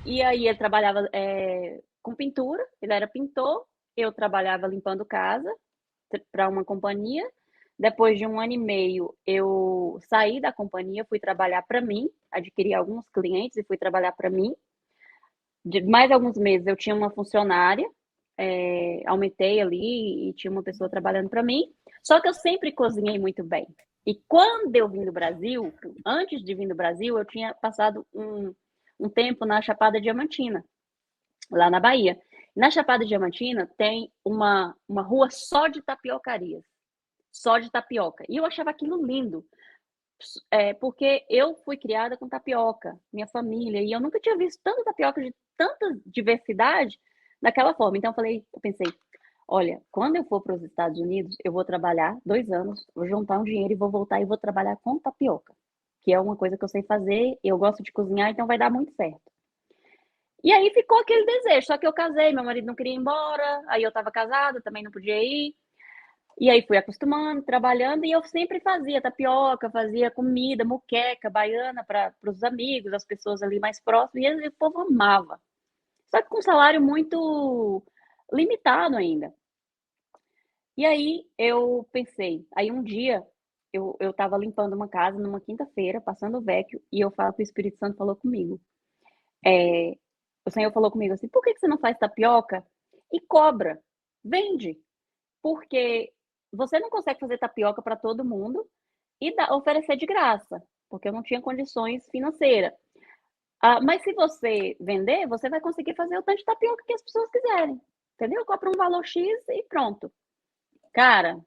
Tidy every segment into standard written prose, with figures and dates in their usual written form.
E aí ele trabalhava com pintura, ele era pintor, eu trabalhava limpando casa para uma companhia. Depois de 1 ano e meio, eu saí da companhia, fui trabalhar para mim, adquiri alguns clientes e fui trabalhar para mim. De mais alguns meses eu tinha uma funcionária, aumentei ali e tinha uma pessoa trabalhando para mim. Só que eu sempre cozinhei muito bem. E quando eu vim do Brasil, antes de vir do Brasil, eu tinha passado um tempo na Chapada Diamantina, lá na Bahia. Na Chapada Diamantina tem uma rua só de tapiocarias, só de tapioca. E eu achava aquilo lindo, porque eu fui criada com tapioca, minha família, e eu nunca tinha visto tanta tapioca de tanta diversidade daquela forma. Então eu pensei, olha, quando eu for para os Estados Unidos, eu vou trabalhar 2 anos, vou juntar um dinheiro e vou voltar e vou trabalhar com tapioca, que é uma coisa que eu sei fazer, eu gosto de cozinhar, então vai dar muito certo. E aí ficou aquele desejo, só que eu casei, meu marido não queria ir embora, aí eu estava casada, também não podia ir. E aí fui acostumando, trabalhando, e eu sempre fazia tapioca, fazia comida, muqueca, baiana para os amigos, as pessoas ali mais próximas, e o povo amava. Só que com um salário muito limitado ainda. E aí eu pensei, aí um dia eu estava limpando uma casa numa quinta-feira, passando o vecchio, e eu falo que o Espírito Santo falou comigo. É, o Senhor falou comigo assim, por que que você não faz tapioca e cobra? Vende. Porque você não consegue fazer tapioca para todo mundo e oferecer de graça, porque eu não tinha condições financeiras. Mas se você vender, você vai conseguir fazer o tanto de tapioca que as pessoas quiserem. Entendeu? Compra um valor X e pronto. Cara,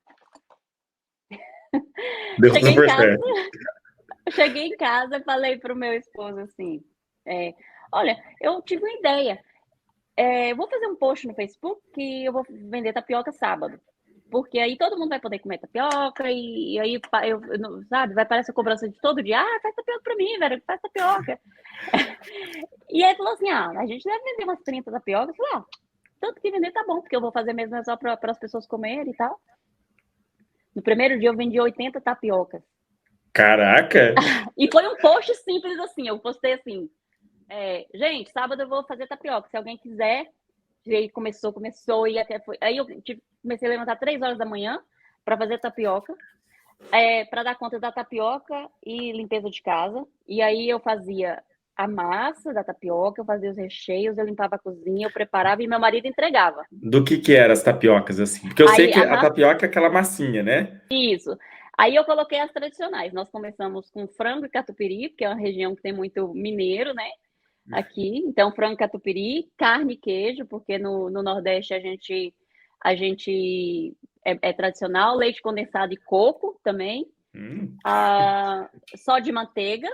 Deu cheguei em super casa, certo. cheguei em casa e falei pro meu esposo assim: é, olha, eu tive uma ideia. Eu vou fazer um post no Facebook que eu vou vender tapioca sábado. Porque aí todo mundo vai poder comer tapioca e aí, sabe, vai parecer a cobrança de todo dia. Ah, faz tapioca pra mim, velho, faz tapioca. E aí falou assim, a gente deve vender umas 30 tapioca. Eu falei, tanto que vender tá bom, porque eu vou fazer mesmo só para as pessoas comerem e tal. No primeiro dia eu vendi 80 tapiocas. Caraca! E foi um post simples assim, eu postei assim, gente, sábado eu vou fazer tapioca, se alguém quiser. E aí começou, e até foi. Aí eu comecei a levantar 3 horas da manhã para fazer tapioca. Para dar conta da tapioca e limpeza de casa. E aí eu fazia a massa da tapioca, eu fazia os recheios, eu limpava a cozinha, eu preparava e meu marido entregava. Do que eram as tapiocas, assim? Porque eu sei Aí que a a massa, tapioca é aquela massinha, né? isso. Aí eu coloquei as tradicionais. Nós começamos com frango e catupiry, porque é uma região que tem muito mineiro, né? Aqui. Então, frango, catupiry, carne e queijo, porque no Nordeste a gente é tradicional, leite condensado e coco também. Hum. Só de manteiga.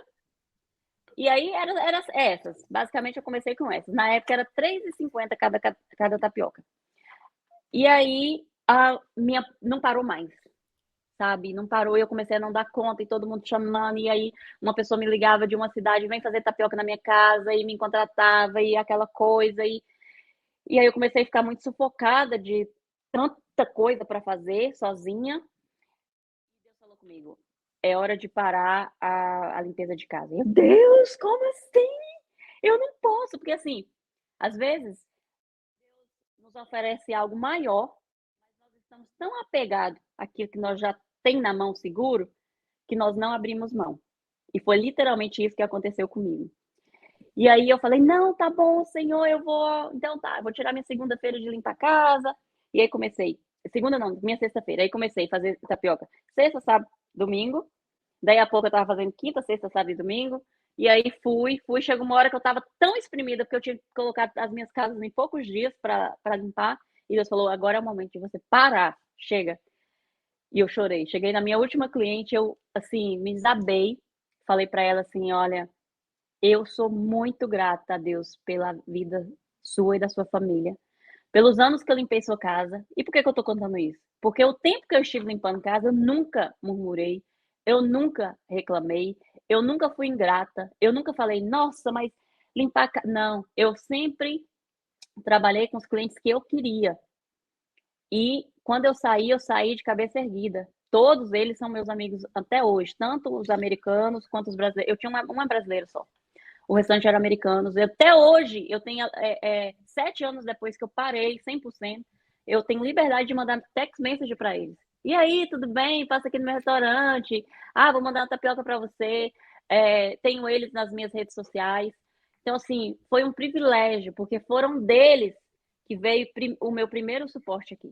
E aí era essas. Basicamente eu comecei com essas. Na época era R$ 3,50 cada tapioca. E aí a minha não parou mais, sabe? Não parou e eu comecei a não dar conta e todo mundo chamando. E aí uma pessoa me ligava de uma cidade, vem fazer tapioca na minha casa e me contratava e aquela coisa. E aí eu comecei a ficar muito sufocada de tanta coisa para fazer sozinha. E Deus falou comigo: é hora de parar a limpeza de casa. Eu, Deus, como assim? Eu não posso, porque assim, às vezes nos oferece algo maior, mas nós estamos tão apegados àquilo que nós já tem na mão seguro, que nós não abrimos mão. E foi literalmente isso que aconteceu comigo. E aí eu falei, não, tá bom, Senhor, eu vou. Então tá, eu vou tirar minha segunda-feira de limpar a casa. E aí comecei. Segunda não, minha sexta-feira. Aí comecei a fazer tapioca. Sexta, sábado, domingo. Daí a pouco eu tava fazendo quinta, sexta, sábado e domingo. E aí fui. Chegou uma hora que eu tava tão exprimida, porque eu tinha que colocar as minhas casas em poucos dias para limpar. E Deus falou: agora é o momento de você parar. Chega. E eu chorei. Cheguei na minha última cliente, eu, assim, me desabei. Falei para ela assim: olha, eu sou muito grata a Deus pela vida sua e da sua família, pelos anos que eu limpei sua casa. E por que que eu tô contando isso? Porque o tempo que eu estive limpando casa, eu nunca murmurei, eu nunca reclamei, eu nunca fui ingrata, eu nunca falei, nossa, mas limpar a casa. Não, eu sempre trabalhei com os clientes que eu queria. E quando eu saí de cabeça erguida. Todos eles são meus amigos até hoje, tanto os americanos quanto os brasileiros. Eu tinha uma brasileira só. o restante eram americanos. Até hoje, eu tenho 7 anos depois que eu parei 100%, eu tenho liberdade de mandar text message para eles. E aí, tudo bem? Passa aqui no meu restaurante. Ah, vou mandar uma tapioca para você. Tenho eles nas minhas redes sociais. Então, assim, foi um privilégio, porque foram deles que veio o meu primeiro suporte aqui.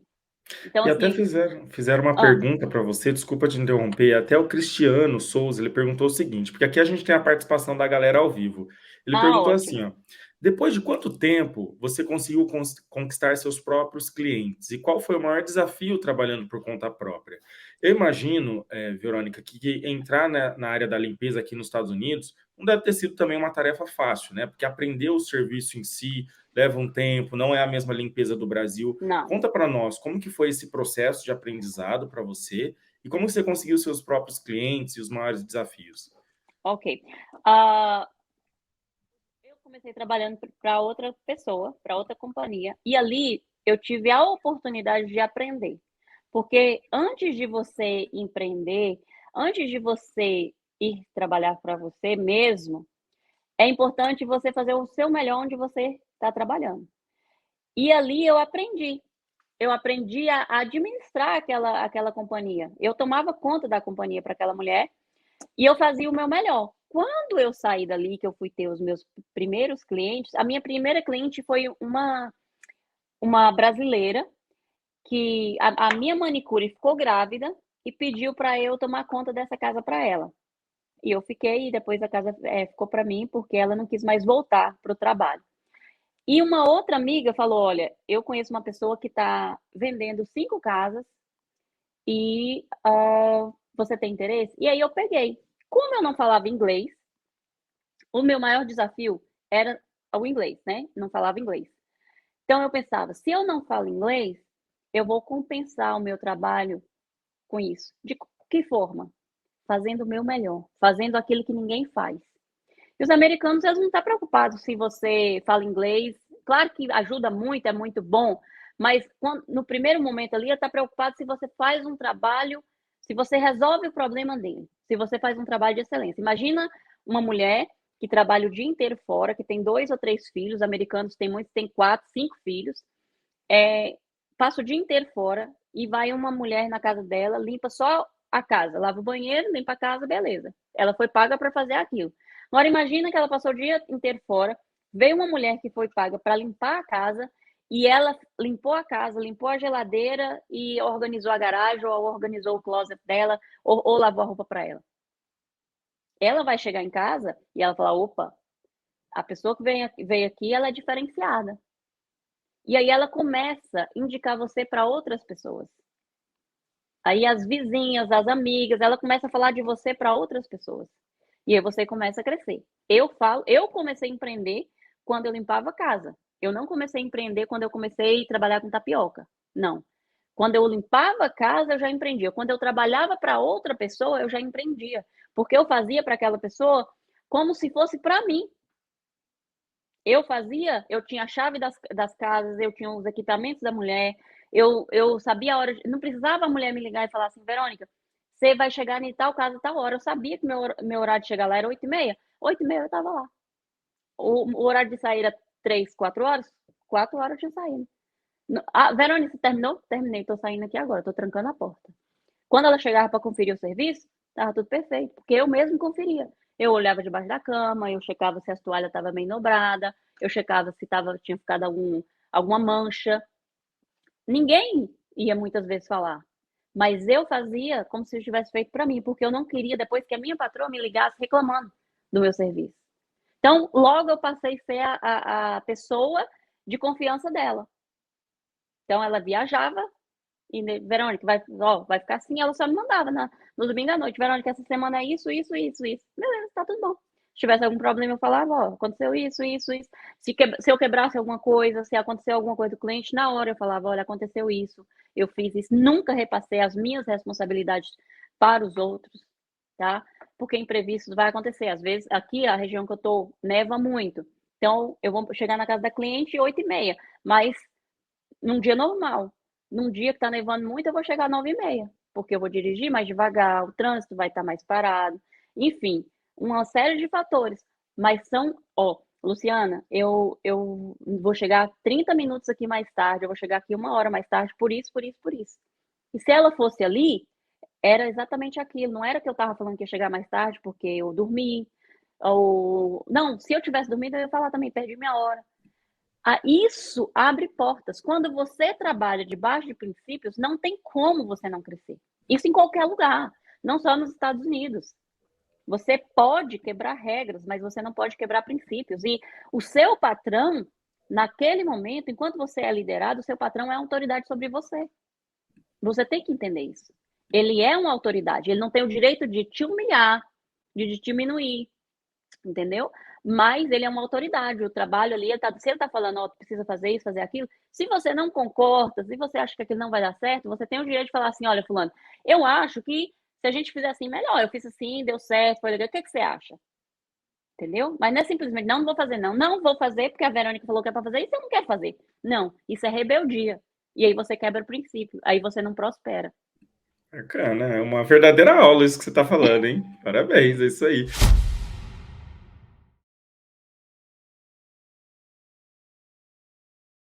Então, E até assim, fizeram uma ah, pergunta para você, desculpa te interromper, até o Cristiano Souza, ele perguntou o seguinte, porque aqui a gente tem a participação da galera ao vivo. Ele perguntou assim, ótimo. ó, depois de quanto tempo você conseguiu conquistar seus próprios clientes? E qual foi o maior desafio trabalhando por conta própria? Eu imagino, Verônica, que entrar na área da limpeza aqui nos Estados Unidos não deve ter sido também uma tarefa fácil, né? Porque aprender o serviço em si leva um tempo, não é a mesma limpeza do Brasil. Não, Conta para nós como que foi esse processo de aprendizado para você e como você conseguiu seus próprios clientes e os maiores desafios. ok. Eu comecei trabalhando para outra pessoa, para outra companhia, e ali eu tive a oportunidade de aprender. Porque antes de você empreender, antes de você ir trabalhar para você mesmo, é importante você fazer o seu melhor onde você está trabalhando. E ali eu aprendi. Eu aprendi a administrar aquela companhia. Eu tomava conta da companhia para aquela mulher e eu fazia o meu melhor. Quando eu saí dali, que eu fui ter os meus primeiros clientes, a minha primeira cliente foi uma brasileira que a minha manicure ficou grávida e pediu para eu tomar conta dessa casa para ela. E eu fiquei, e depois a casa ficou para mim, porque ela não quis mais voltar para o trabalho. E uma outra amiga falou: Olha, eu conheço uma pessoa que está vendendo 5 casas e você tem interesse? E aí eu peguei. Como eu não falava inglês, o meu maior desafio era o inglês, né? Não falava inglês. Então eu pensava, se eu não falo inglês, eu vou compensar o meu trabalho com isso. De que forma? Fazendo o meu melhor, fazendo aquilo que ninguém faz. E os americanos, eles não estão preocupados se você fala inglês. Claro que ajuda muito, é muito bom, mas no primeiro momento ali, ele está preocupado se você faz um trabalho, se você resolve o problema dele, se você faz um trabalho de excelência. Imagina uma mulher que trabalha o dia inteiro fora, que tem 2 ou 3 filhos, americanos tem muitos, tem 4, 5 filhos, passa o dia inteiro fora e vai uma mulher na casa dela, limpa só a casa, lava o banheiro, limpa a casa, beleza. Ela foi paga para fazer aquilo. Agora imagina que ela passou o dia inteiro fora, veio uma mulher que foi paga para limpar a casa e ela limpou a casa, limpou a geladeira e organizou a garagem ou organizou o closet dela ou lavou a roupa para ela. Ela vai chegar em casa e ela fala, opa, a pessoa que veio aqui, ela é diferenciada. E aí ela começa a indicar você para outras pessoas. Aí as vizinhas, as amigas, ela começa a falar de você para outras pessoas. E aí você começa a crescer. Eu comecei a empreender quando eu limpava a casa. Eu não comecei a empreender quando eu comecei a trabalhar com tapioca. Não. Quando eu limpava a casa, eu já empreendia. Quando eu trabalhava para outra pessoa, eu já empreendia. Porque eu fazia para aquela pessoa como se fosse para mim. Eu tinha a chave das casas, eu tinha os equipamentos da mulher, eu sabia a hora, não precisava a mulher me ligar e falar assim, Verônica, você vai chegar em tal casa, tal hora. Eu sabia que meu horário de chegar lá era 8h30. 8h30 eu estava lá. O horário de sair era 3, 4 horas. 4 horas eu tinha saído. Verônica, você terminou? Terminei, tô saindo aqui agora, tô trancando a porta. Quando ela chegava para conferir o serviço, estava tudo perfeito, porque eu mesmo conferia. Eu olhava debaixo da cama, eu checava se a toalha estava bem dobrada, eu checava se tinha ficado alguma mancha. Ninguém ia muitas vezes falar, mas eu fazia como se eu tivesse feito para mim, porque eu não queria depois que a minha patroa me ligasse reclamando do meu serviço. Então, logo eu passei a ser a pessoa de confiança dela. Então, ela viajava, e Verônica, vai ficar assim. Ela só me mandava no domingo à noite. Verônica, essa semana é isso, isso, isso, isso. Beleza, tá tudo bom. Se tivesse algum problema, eu falava, aconteceu isso, isso, isso. Se eu quebrasse alguma coisa, se aconteceu alguma coisa do cliente, na hora eu falava, olha, aconteceu isso, eu fiz isso. Nunca repassei as minhas responsabilidades para os outros, tá? Porque imprevistos vai acontecer. Às vezes, aqui, a região que eu tô, neva muito. Então, eu vou chegar na casa da cliente 8h30, mas num dia normal. Num dia que está nevando muito, eu vou chegar às 9h30, porque eu vou dirigir mais devagar, o trânsito vai estar mais parado, enfim, uma série de fatores. Mas são ó, Luciana, eu vou chegar 30 minutos aqui mais tarde, eu vou chegar aqui 1 hora mais tarde, por isso, por isso, por isso. E se ela fosse ali, era exatamente aquilo. Não era que eu estava falando que ia chegar mais tarde porque eu dormi, ou não, se eu tivesse dormido, eu ia falar também, perdi minha hora. Isso abre portas. Quando você trabalha debaixo de princípios, não tem como você não crescer. Isso em qualquer lugar, não só nos Estados Unidos. Você pode quebrar regras, mas você não pode quebrar princípios. E o seu patrão, naquele momento, enquanto você é liderado, o seu patrão é autoridade sobre você. Você tem que entender isso. Ele é uma autoridade, ele não tem o direito de te humilhar, de te diminuir, entendeu? Mas ele é uma autoridade, o trabalho ali, se ele está falando, ó, precisa fazer isso, fazer aquilo, se você não concorda, se você acha que aquilo não vai dar certo, você tem o direito de falar assim, olha, fulano, eu acho que se a gente fizer assim, melhor, eu fiz assim, deu certo, foi legal, o que você acha? Entendeu? Mas não é simplesmente, não vou fazer, não vou fazer porque a Verônica falou que é para fazer isso, eu não quero fazer. Não, isso é rebeldia. E aí você quebra o princípio, aí você não prospera. Bacana, é uma verdadeira aula isso que você está falando, hein? Parabéns, é isso aí.